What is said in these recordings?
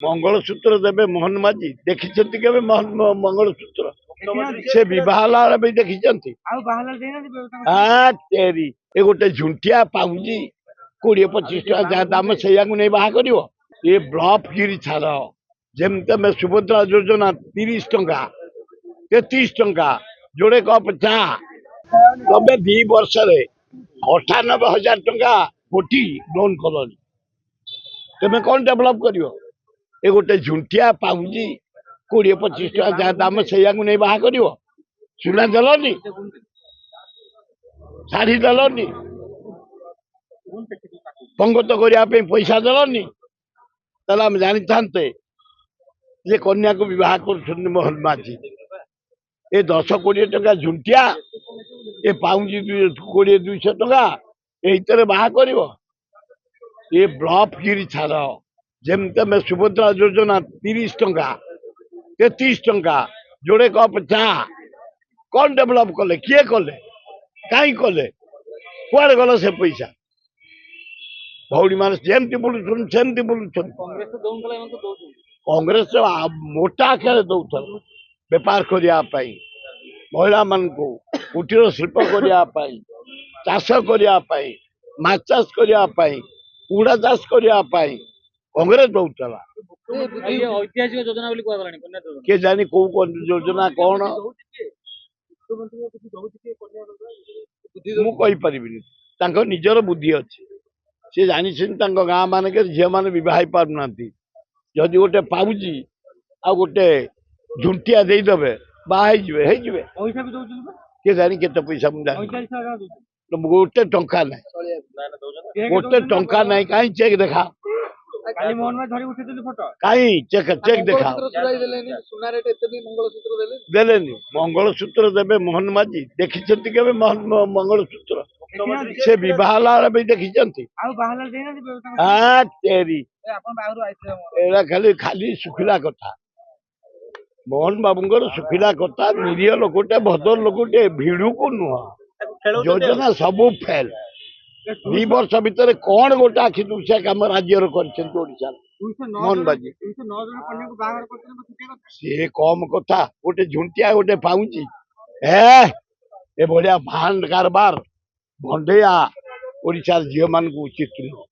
मंगलसूत्र देवे मोहन माझी देखी के मंगलसूत्र से बहा भी देखी तेरी ये गोटे झुंटिया पाऊँजी 20-25 टका जहाँ दाम से नहीं बाहा कर ये ब्लफ गिरी छाड़ जमी तुम सुभद्रा योजना 30 टका 33 टका जोड़े कप चा तबे 2 वर्ष 98,000 टका कोटी लोन कलनी तुम्हें कौन डेभलप कर ये गोटे झुंटिया पाऊँजी 20-25 टका जहाँ दाम से नहीं बाहा कर सुना देलनी शाढ़ी देलनी पंगत करने पैसा देलनी ताला हम जानी था ये कन्या को विवाह कर मोहन माझी ये 10-20 टका झुंटिया ये पाऊँजी 20-200 टका ये बाहा कर ये ब्लफ गिरी छाड़ जमी तुम सुभद्रा योजना 30 टका 33 टका जोड़े कप चा कौन डेभलप कले किए कले कहीं कले कुआड़े गल से पैसा भौणी मान सेमती बुलुन सेमती बुलुन कांग्रेस मोटा आकार दौर बेपार करने महिला मान कुटीर शिल्प करने चाष करने माछ चाष करने कुड़ा चाष करने कांग्रेस दौला किए जानी कौ योजना कौन मुझे निजर बुद्धि अच्छी सी जानी गाँ मान झील मैंने बह पार जदि गोटे पाऊँजी आ गोटे झुंटिया देदेवे बाहे किए जानी के पैसा गोटे टंका ना गोटे टंका ना कहीं चेक देखा कहीं चेक चेक देखा देलेनी मंगलसूत्र देवे मोहन माझी देखी के मंगलसूत्र से बहा भी देखी तेरी खाली खाली सुखिला कथा मोहन बाबूंर सुखिला कथा निरीह लोकटे भद्र लोकटे भिड़ू को नुह योजना सबू फेल 2 वर्ष भितर कौन गोटे आखि दुषा कम राज्य मोहन बाजी सी कम कथा गोटे झुंटिया गोटे पाऊँची ए भाया भांड कारबार भंडेया ओडिशार झील मान उचित नुह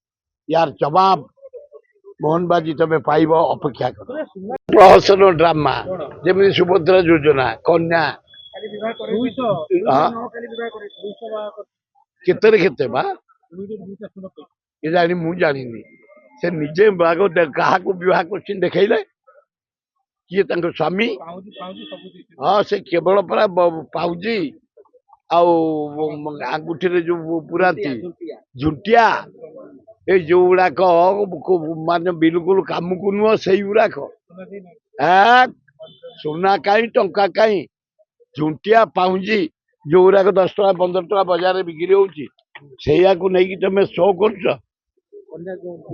यार जवाब मोहन बाजी तुम्हें पाइब अपेक्षा कर प्रहसन ड्रामा जमी सुभद्रा योजना कन्या केते बा ये जानी मुझे जानी से निजे क्या बह कर देखले किए स्वामी हाँ से केवल परा पाऊँजी आंगुठी जो पुराती झुंटिया ये जो गुड़ाक मान बिल्कुल कम को नुह से गुड़ाक सुना कहीं टंका कहीं झुंटिया पाऊँजी जो गुड़ाक 10 टका 15 टका बाजार बिक्री होची से तुम शो कर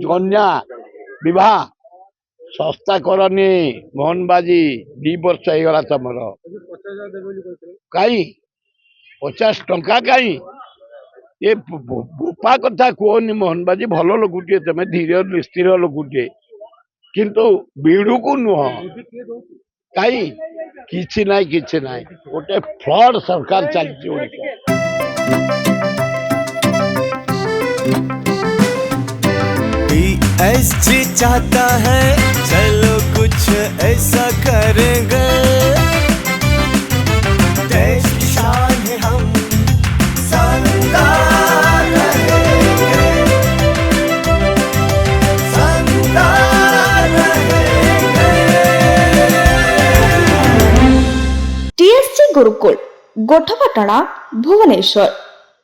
कन्या विवाह सस्ता करनी मोहन बाजी 2 वर्ष होगा तुम कहीं 50 टंका कहीं ये बोपा कथा कहनी मोहन बाजी भल लोकटे तुम धीरे स्थिर लोकटे किंतु बीड़ू को नुह कहीं किसी ना गोटे फ्रॉड सरकार चलती PSG चाहता है चलो कुछ ऐसा करेंगे देश की शान है हम शानदार रहेंगे शानदार रहेंगे। TSG गुरुकुल गोठपाटणा भुवनेश्वर।